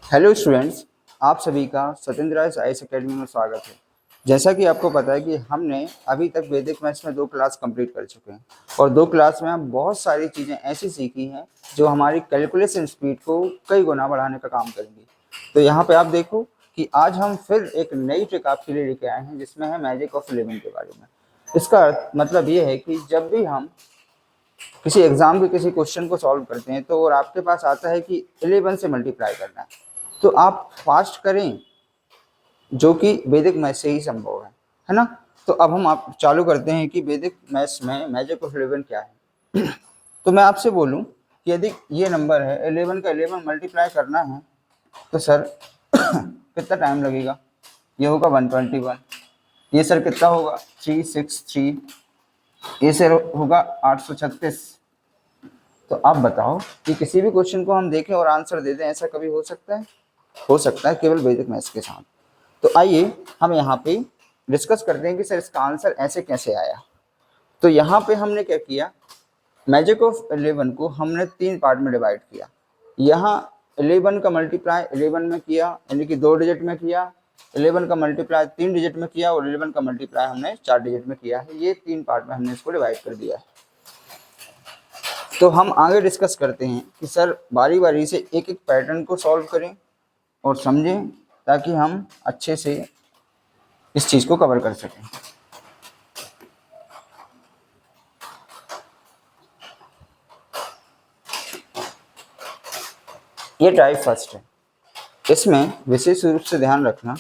Hello students, आप सभी का सत्येंद्र राय आईएएस अकेडमी में स्वागत है। जैसा कि आपको पता है कि हमने अभी तक वैदिक मैथ्स में 2 क्लास कंप्लीट कर चुके हैं और 2 क्लास में हम बहुत सारी चीज़ें ऐसी सीखी हैं जो हमारी कैलकुलेशन स्पीड को कई गुना बढ़ाने का काम करेंगी। तो यहाँ पे आप देखो कि आज हम फिर एक नई ट्रिक आपके लिए लेके आए हैं जिसमें है मैजिक ऑफ 11 के बारे में। इसका मतलब ये है कि जब भी हम किसी एग्जाम के किसी क्वेश्चन को सॉल्व करते हैं तो और आपके पास आता है कि 11 से मल्टीप्लाई करना है, तो आप फास्ट करें, जो कि वैदिक मैथ से ही संभव है ना। तो अब हम आप चालू करते हैं कि वैदिक मैथ्स में मैजिक ऑफ 11 क्या है। तो मैं आपसे बोलूं कि यदि ये नंबर है 11 का 11 मल्टीप्लाई करना है तो सर कितना टाइम लगेगा। ये होगा 121, ये सर कितना होगा 363, ये सर होगा 836। तो आप बताओ कि किसी भी क्वेश्चन को हम देखें और आंसर दे दें, ऐसा कभी हो सकता है? हो सकता है केवल वैदिक मैथ्स के साथ। तो आइए हम यहाँ पे डिस्कस करते हैं कि सर इसका आंसर ऐसे कैसे आया। तो यहाँ पे हमने क्या किया, मैजिक ऑफ 11 को हमने 3 पार्ट में डिवाइड किया। यहाँ 11 का मल्टीप्लाई 11 में किया, यानी कि 2 डिजिट में किया, 11 का मल्टीप्लाई 3 डिजिट में किया और 11 का मल्टीप्लाई हमने 4 डिजिट में किया है। ये 3 पार्ट में हमने इसको डिवाइड कर दिया है। तो हम आगे डिस्कस करते हैं कि सर बारी बारी से एक एक पैटर्न को सॉल्व करें और समझें, ताकि हम अच्छे से इस चीज़ को कवर कर सकें। ये टाइप फर्स्ट है। इसमें विशेष रूप से ध्यान रखना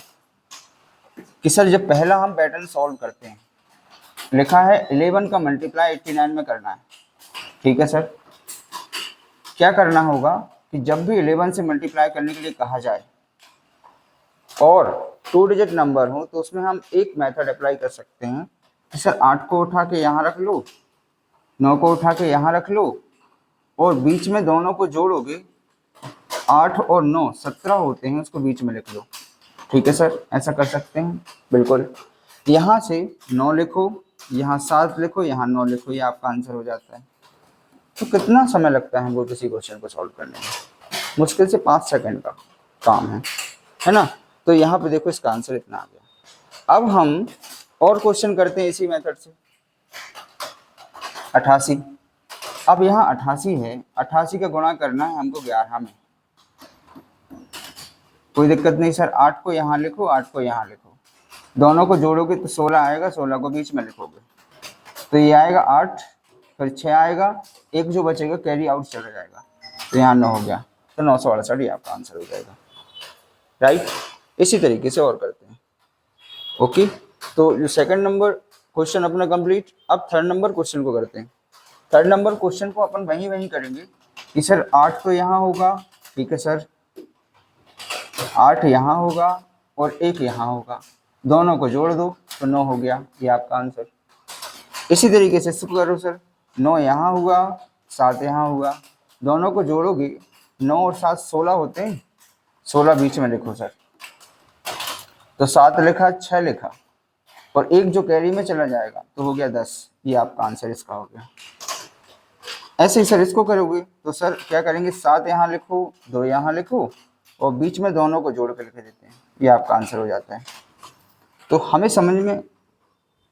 कि सर जब पहला हम पैटर्न सॉल्व करते हैं, लिखा है 11 का मल्टीप्लाई 89 में करना है। ठीक है सर, क्या करना होगा कि जब भी 11 से मल्टीप्लाई करने के लिए कहा जाए और 2 डिजिट नंबर हो तो उसमें हम एक मेथड अप्लाई कर सकते हैं कि सर 8 को उठा के यहाँ रख लो, 9 को उठा के यहाँ रख लो और बीच में दोनों को जोड़ोगे, 8 और 9 17 होते हैं, उसको बीच में लिख लो। ठीक है सर, ऐसा कर सकते हैं बिल्कुल। यहाँ से 9 लिखो, यहाँ 7 लिखो, यहाँ 9 लिखो, ये आपका आंसर हो जाता है। तो कितना समय लगता है वो किसी क्वेश्चन को सॉल्व करने में? मुश्किल से 5 सेकंड का काम है ना। तो यहाँ पे देखो इसका आंसर इतना आ गया। अब हम और क्वेश्चन करते हैं इसी मेथड से। 88, अब यहाँ 88 है, 88 का गुणा करना है हमको 11 में। कोई दिक्कत नहीं सर, 8 को यहाँ लिखो, 8 को यहाँ लिखो, दोनों को जोड़ोगे तो 16 आएगा, 16 को बीच में लिखोगे तो ये आएगा 8, फिर 6 आएगा, एक जो बचेगा कैरी आउट चला जाएगा, तो यहाँ 9 हो गया, तो 968 ये आपका आंसर हो जाएगा। राइट, इसी तरीके से और करते हैं। ओके, तो जो सेकंड नंबर क्वेश्चन अपना कंप्लीट। अब थर्ड नंबर क्वेश्चन को करते हैं। थर्ड नंबर क्वेश्चन को अपन वहीं करेंगे कि सर 8 तो यहाँ होगा, ठीक है सर, 8 यहाँ होगा और 1 यहाँ होगा, दोनों को जोड़ दो तो 9 हो गया, ये आपका आंसर। इसी तरीके से इसको करो सर, 9 यहाँ हुआ, 7 यहाँ हुआ, दोनों को जोड़ोगे, 9 और 7 16 होते हैं, 16 बीच में लिखो सर, तो 7 लिखा, 6 लिखा और एक जो कैरी में चला जाएगा तो हो गया 10, ये आपका आंसर इसका हो गया। ऐसे ही सर इसको करोगे तो सर क्या करेंगे, 7 यहाँ लिखो, 2 यहाँ लिखो और बीच में दोनों को जोड़ के लिख देते हैं, ये आपका आंसर हो जाता है। तो हमें समझ में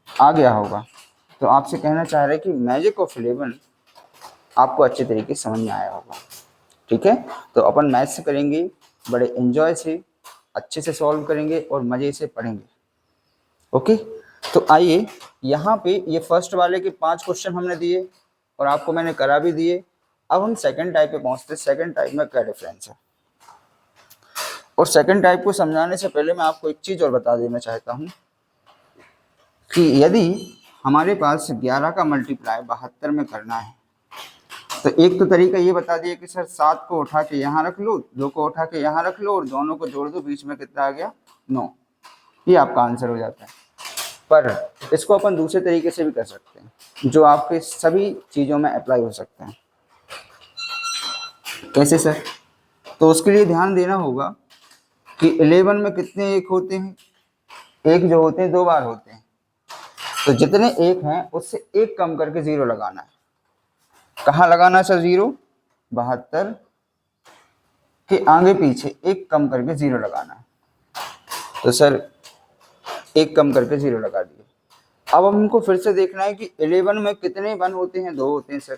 आ गया होगा। तो आपसे कहना चाह रहे हैं कि मैजिक ऑफ 11 आपको अच्छे तरीके से समझ में आया होगा। ठीक है, तो अपन मैथ से करेंगे, बड़े एंजॉय से अच्छे से सॉल्व करेंगे और मज़े से पढ़ेंगे। ओके, तो आइए यहाँ पे ये फर्स्ट वाले के 5 क्वेश्चन हमने दिए और आपको मैंने करा भी दिए। अब हम सेकंड टाइप पे पहुँचते हैं। सेकंड टाइप में क्या डिफरेंस है, और सेकंड टाइप को समझाने से पहले मैं आपको एक चीज़ और बता देना चाहता हूँ कि यदि हमारे पास 11 का मल्टीप्लाई 72 में करना है तो एक तो तरीका ये बता दिया कि सर 7 को उठा के यहाँ रख लो, 2 को उठा के यहाँ रख लो और दोनों को जोड़ दो, बीच में कितना आ गया 9, ये आपका आंसर हो जाता है। पर इसको अपन दूसरे तरीके से भी कर सकते हैं जो आपके सभी चीज़ों में अप्लाई हो सकते हैं। कैसे सर? तो उसके लिए ध्यान देना होगा कि 11 में कितने एक होते हैं, एक जो होते हैं 2 बार होते हैं, तो जितने एक हैं उससे एक कम करके 0 लगाना है। कहाँ लगाना है सर 0? 72 कि आगे पीछे एक कम करके 0 लगाना है। तो सर एक कम करके 0 लगा दिए। अब हमको फिर से देखना है कि 11 में कितने 1 होते हैं, 2 होते हैं सर।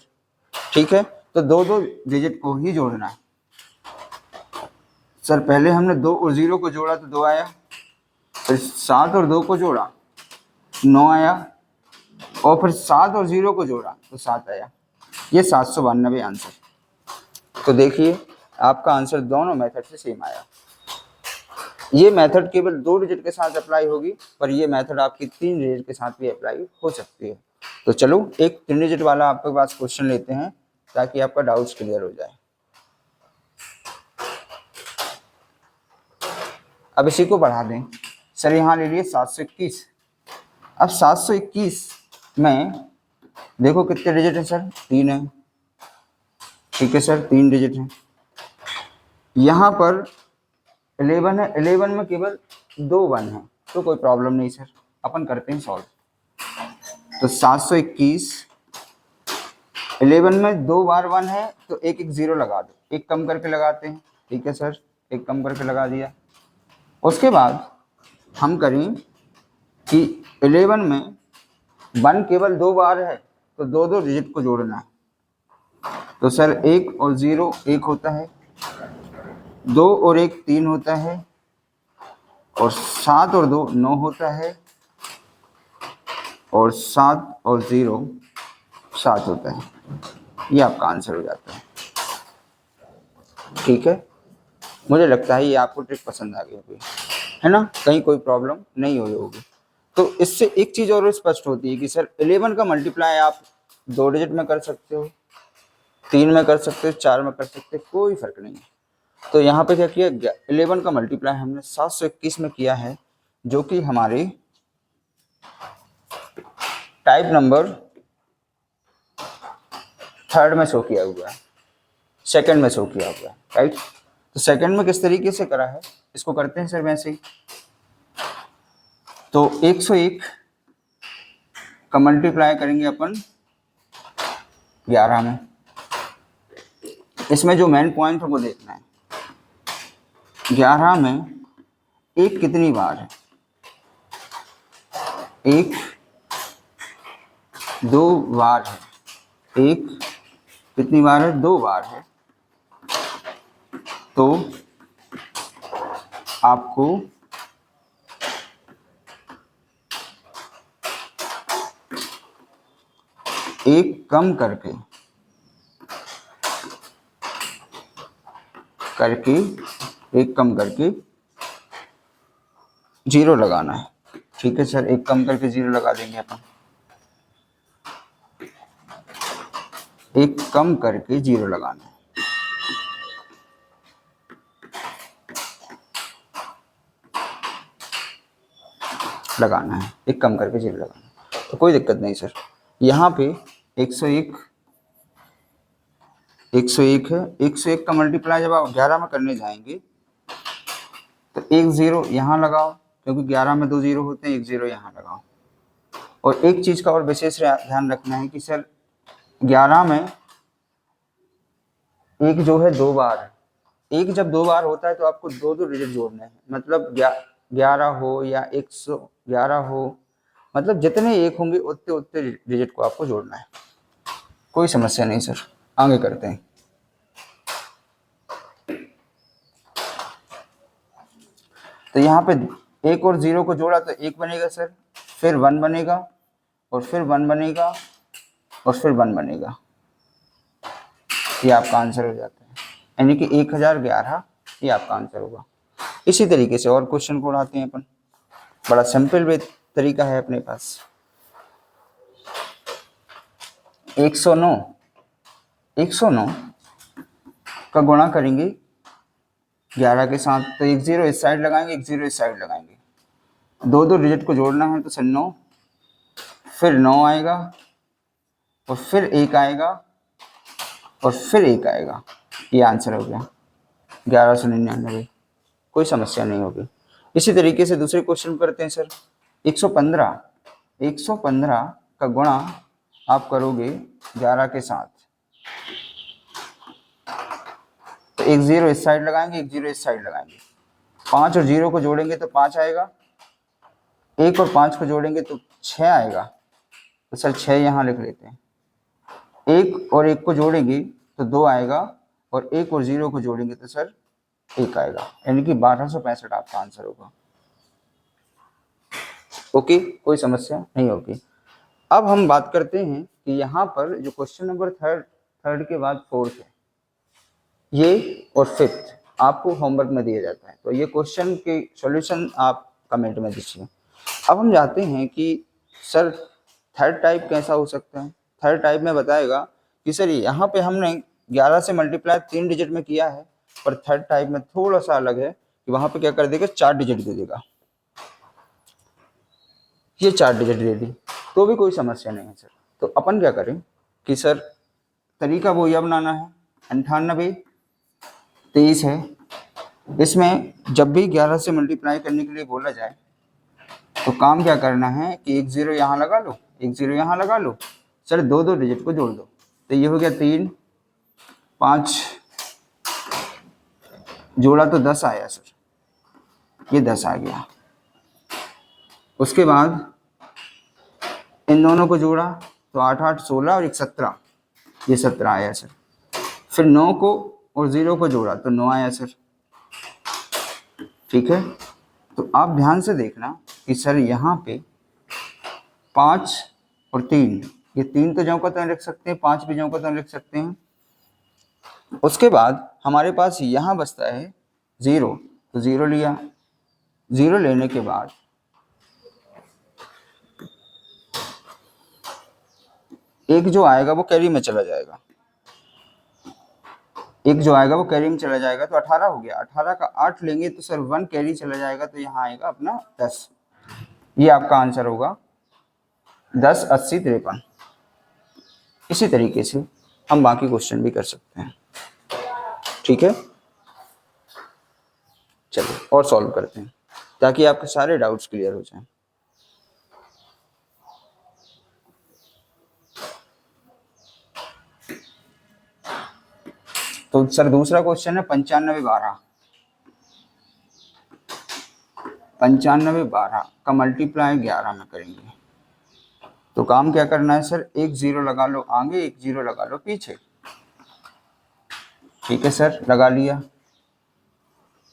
ठीक है, तो दो दो डिजिट को ही जोड़ना है सर। पहले हमने 2 और 0 को जोड़ा तो 2 आया, फिर 7 और 2 को जोड़ा 9 आया, और फिर 7 और 0 को जोड़ा तो 7 आया। ये 792 आंसर। तो देखिए आपका आंसर दोनों मेथड से सेम आया। ये मेथड केवल 2 डिजिट के साथ अप्लाई होगी, पर ये मेथड आपकी 3 डिजिट के साथ भी अप्लाई हो सकती है। तो चलो एक 3 डिजिट वाला आपके पास क्वेश्चन लेते हैं ताकि आपका डाउट्स क्लियर हो जाए। अब इसी को बढ़ा दें सर, यहाँ ले लिए 721। अब 721 में देखो कितने डिजिट है सर, 3 है। ठीक है सर, 3 डिजिट है। यहाँ पर 11 है, 11 में केवल 2 1 है, तो कोई प्रॉब्लम नहीं सर, अपन करते हैं सॉल्व। तो 721 11 में 2 बार 1 है तो एक एक 0 लगा दो, एक कम करके लगाते हैं। ठीक है सर, एक कम करके लगा दिया। उसके बाद हम करें कि 11 में 1 केवल 2 बार है तो 2 2 डिजिट को जोड़ना है। तो सर 1 और 0 1 होता है, 2 और 1 3 होता है, और 7 और 2 9 होता है, और 7 और 0 7 होता है। ये आपका आंसर हो जाता है। ठीक है, मुझे लगता है ये आपको ट्रिक पसंद आ गई होगी, है ना, कहीं कोई प्रॉब्लम नहीं हुई होगी। तो इससे एक चीज़ और स्पष्ट होती है कि सर 11 का मल्टीप्लाई आप 2 डिजिट में कर सकते हो, 3 में कर सकते हो, 4 में कर सकते हो, कोई फर्क नहीं है। तो यहाँ पे क्या किया, 11 का मल्टीप्लाई हमने 721 में किया है, जो कि हमारे टाइप नंबर 3rd में शो किया हुआ है, 2nd में शो किया हुआ है, राइट। तो 2nd में किस तरीके से करा है, इसको करते हैं सर वैसे ही। तो 101 का मल्टीप्लाई करेंगे अपन 11 में। इसमें जो मेन पॉइंट है वो देखना है, 11 में एक कितनी बार है, 1 2 बार है, 1 कितनी बार है, 2 बार है। तो आपको एक कम करके एक कम करके 0 लगाना है। ठीक है सर, एक कम करके 0 लगा देंगे अपन, एक कम करके 0 लगाना है। एक कम करके 0 लगाना है, तो कोई दिक्कत नहीं सर। यहाँ पे 101 है, 101 का मल्टीप्लाई जब आप 11 में करने जाएंगे तो 1 0 यहाँ लगाओ, क्योंकि 11 में 2 0 होते हैं, 1 0 यहाँ लगाओ। और एक चीज़ का और विशेष ध्यान रखना है कि सर 11 में एक जो है 2 बार है, एक जब 2 बार होता है तो आपको 2 2 डिजिट जोड़ने हैं, मतलब 11 हो या 111 हो, मतलब जितने एक होंगे उतने उतने डिजिट को आपको जोड़ना है। कोई समस्या नहीं सर, आगे करते हैं। तो यहाँ पे 1 और 0 को जोड़ा तो 1 बनेगा सर, फिर 1 बनेगा, और फिर 1 बनेगा, और फिर 1 बनेगा। ये आपका आंसर हो जाता है, यानी कि 1011 ये आपका आंसर होगा। इसी तरीके से और क्वेश्चन को उड़ाते हैं अपन, बड़ा सिंपल वे तरीका है अपने पास। 109 का गुणा करेंगे 11 के साथ, तो 1 0 इस साइड लगाएंगे, 1 0 इस साइड लगाएंगे, 2 2 डिजिट को जोड़ना है। तो सर 9, फिर 9 आएगा, और फिर 1 आएगा, और फिर 1 आएगा। ये आंसर हो गया 1199, कोई समस्या नहीं होगी। इसी तरीके से दूसरे क्वेश्चन करते हैं सर। 115 का गुणा आप करोगे 11 के साथ, तो एक जीरो इस साइड लगाएंगे, एक जीरो इस साइड लगाएंगे। 5 और 0 को जोड़ेंगे तो 5 आएगा, 1 और 5 को जोड़ेंगे तो 6 आएगा। तो सर 6 यहाँ लिख लेते हैं। 1 और 1 को जोड़ेंगे तो 2 आएगा, और 1 और 0 को जोड़ेंगे तो सर 1 आएगा, यानी कि 1265 आपका आंसर होगा। ओके, कोई समस्या नहीं होगी। अब हम बात करते हैं कि यहाँ पर जो क्वेश्चन नंबर थर्ड के बाद फोर्थ है, ये और फिफ्थ आपको होमवर्क में दिया जाता है, तो ये क्वेश्चन के सॉल्यूशन आप कमेंट में दीजिए। अब हम जाते हैं कि सर थर्ड टाइप कैसा हो सकता है। थर्ड टाइप में बताएगा कि सर यहाँ पे हमने 11 से मल्टीप्लाई 3 डिजिट में किया है, पर थर्ड टाइप में थोड़ा सा अलग है कि वहाँ पे क्या कर देगा, 4 डिजिट दे देगा। ये 4 डिजिट दे दी तो भी कोई समस्या नहीं है सर। तो अपन क्या करें कि सर तरीका वो यह बनाना है, 98 23 है, इसमें जब भी 11 से मल्टीप्लाई करने के लिए बोला जाए तो काम क्या करना है कि एक जीरो यहाँ लगा लो, एक जीरो यहाँ लगा लो, सर दो दो डिजिट को जोड़ दो। तो ये हो गया 3, 5 जोड़ा तो 10 आया सर, ये 10 आ गया। उसके बाद इन दोनों को जोड़ा तो 8 8 16 और 1 17, ये 17 आया सर। फिर 9 को और 0 को जोड़ा तो 9 आया सर। ठीक है, तो आप ध्यान से देखना कि सर यहाँ पे 5 और 3, ये 3 तो ज्यों का त्यों लिख सकते हैं, 5 भी ज्यों का त्यों लिख सकते हैं। उसके बाद हमारे पास यहाँ बचता है 0, तो 0 लिया। 0 लेने के बाद एक जो आएगा वो कैरी में चला जाएगा, एक जो आएगा वो कैरी में चला जाएगा, तो 18 हो गया। 18 का 8 लेंगे तो सर 1 कैरी चला जाएगा, तो यहाँ आएगा अपना 10। ये आपका आंसर होगा 10 80 53। इसी तरीके से हम बाकी क्वेश्चन भी कर सकते हैं। ठीक है, चलिए और सॉल्व करते हैं ताकि आपके सारे डाउट्स क्लियर हो जाएं। तो सर दूसरा क्वेश्चन है 95 12। 95 12 का मल्टीप्लाई 11 में करेंगे। तो काम क्या करना है सर, एक जीरो लगा लो आगे, एक जीरो लगा लो पीछे। ठीक है सर, लगा लिया।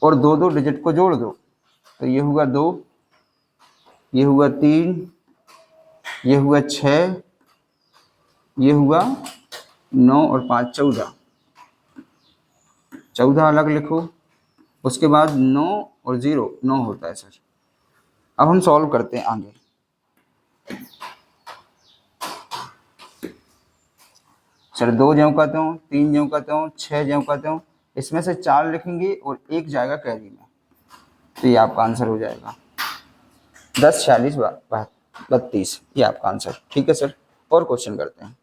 और दो दो डिजिट को जोड़ दो, तो ये हुआ 2, ये हुआ 3, ये हुआ 6, ये हुआ 9 और 5 14। 14 अलग लिखो। उसके बाद 9 और 0 9 होता है सर। अब हम सॉल्व करते हैं आगे। सर 2 ज्यों का त्यों, 3 ज्यों का त्यों, 6 ज्यों का त्यों, इसमें से 4 लिखेंगे और 1 जाएगा कैरी में, तो ये आपका आंसर हो जाएगा 10 46 32। ये आपका आंसर। ठीक है सर, और क्वेश्चन करते हैं।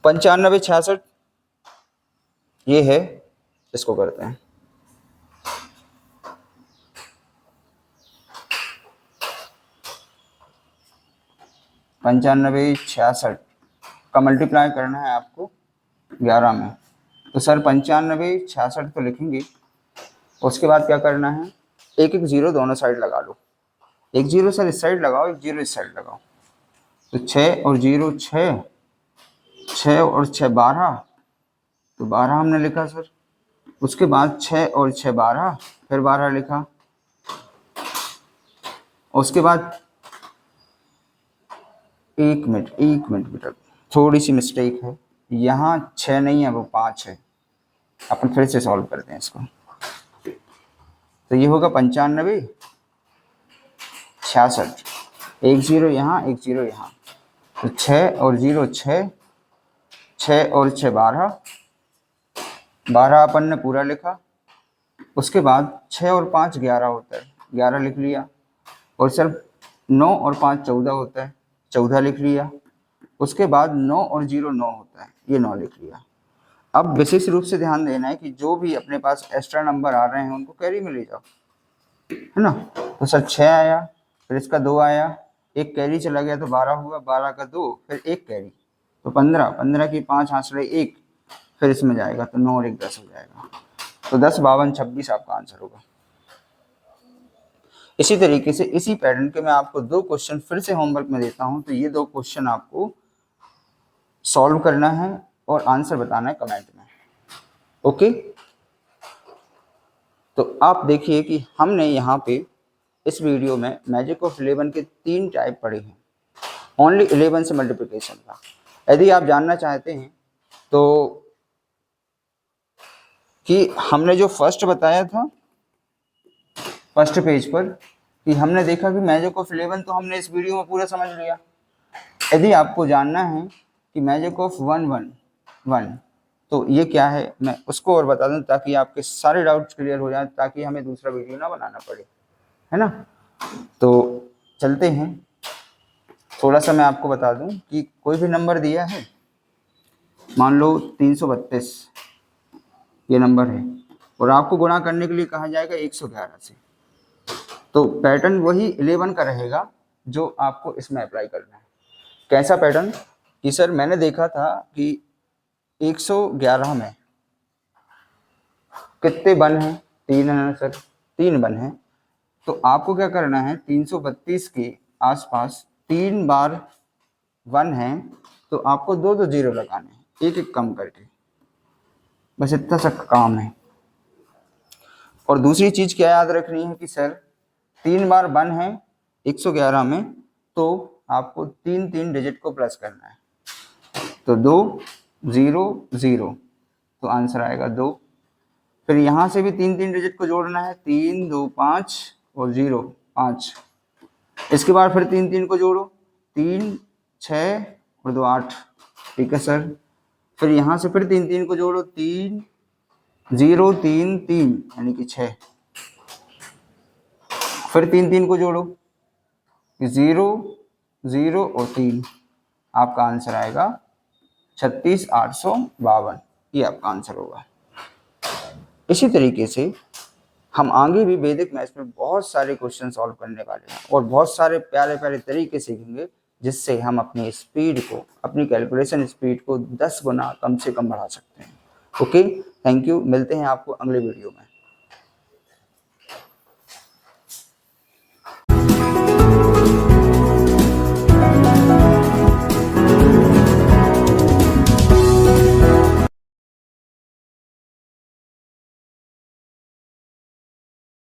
95 66 ये है, इसको करते हैं। पंचानबे 66 का मल्टीप्लाई करना है आपको 11 में। तो सर 95 66 तो लिखेंगे। उसके बाद क्या करना है, एक एक जीरो दोनों साइड लगा लो। एक जीरो सर इस साइड लगाओ, एक जीरो इस साइड लगाओ। तो 6 और 0 6, 6 और 6 12, तो 12 हमने लिखा सर। उसके बाद 6 और 6 12, फिर 12 लिखा। उसके बाद एक मिनट बेटा, थोड़ी सी मिस्टेक है, यहाँ 6 नहीं है वो 5 है। अपन फिर से सॉल्व करते हैं इसको। तो ये होगा 95 66, एक जीरो यहाँ, एक जीरो यहाँ। तो 6 और 0 6, 6 और 6 12, 12 अपन ने पूरा लिखा। उसके बाद 6 और 5 11 होता है, 11 लिख लिया। और सर 9 और 5 14 होता है, 14 लिख लिया। उसके बाद 9 और 0 9 होता है, ये 9 लिख लिया। अब विशेष रूप से ध्यान देना है कि जो भी अपने पास एक्स्ट्रा नंबर आ रहे हैं उनको कैरी में ले जाओ, है ना। तो सर 6 आया, फिर इसका 2 आया, एक कैरी चला गया तो 12 हुआ, 12 का 2, फिर एक कैरी तो 15, 15 की 5 आंसड़े 1, फिर इसमें जाएगा तो 9 और 1 10 हो जाएगा। तो 10 52 26 आपका आंसर होगा। इसी तरीके से इसी पैटर्न के मैं आपको 2 क्वेश्चन फिर से होमवर्क में देता हूं। तो ये 2 क्वेश्चन आपको सॉल्व करना है और आंसर बताना है कमेंट में। ओके, तो आप देखिए कि हमने यहाँ पे इस वीडियो में मैजिक ऑफ 11 के 3 टाइप पढ़े हैं, ओनली 11 से मल्टीप्लिकेशन का। यदि आप जानना चाहते हैं तो कि हमने जो फर्स्ट बताया था फर्स्ट पेज पर, कि हमने देखा कि मैजिक ऑफ 11 तो हमने इस वीडियो में पूरा समझ लिया। यदि आपको जानना है कि मैजिक ऑफ 1 1 1 तो ये क्या है, मैं उसको और बता दूं ताकि आपके सारे डाउट्स क्लियर हो जाएं, ताकि हमें दूसरा वीडियो ना बनाना पड़े, है ना। तो चलते हैं, थोड़ा सा मैं आपको बता दूं कि कोई भी नंबर दिया है, मान लो 332 ये नंबर है और आपको गुणा करने के लिए कहा जाएगा 111 से, तो पैटर्न वही 11 का रहेगा जो आपको इसमें अप्लाई करना है। कैसा पैटर्न कि सर मैंने देखा था कि 111 में कितने वन हैं, 3 है ना सर, 3 वन हैं। तो आपको क्या करना है, 332 के आसपास 3 बार 1 है, तो आपको 2 2 जीरो लगाने हैं, एक एक कम करके, बस इतना सा काम है। और दूसरी चीज क्या याद रखनी है कि सर 3 बार 1 है 111 में, तो आपको 3 3 डिजिट को प्लस करना है, तो 2 0 0, तो आंसर आएगा 2। फिर यहाँ से भी 3 3 डिजिट को जोड़ना है, 3 2 5 और 0 5। इसके बाद फिर 3 3 को जोड़ो, 3 6 और 2 8, ठीक है सर। फिर यहाँ से फिर 3 3 को जोड़ो, 3 0 3 3 यानी कि 6। फिर 3 3 को जोड़ो, 0 0 और 3, आपका आंसर आएगा 36 852, ये आपका आंसर होगा। इसी तरीके से हम आगे भी वैदिक मैथ्स में बहुत सारे क्वेश्चन सॉल्व करने वाले हैं और बहुत सारे प्यारे प्यारे तरीके सीखेंगे, जिससे हम अपनी स्पीड को, अपनी कैलकुलेशन स्पीड को 10 गुना कम से कम बढ़ा सकते हैं। ओके, थैंक यू, मिलते हैं आपको अगले वीडियो में।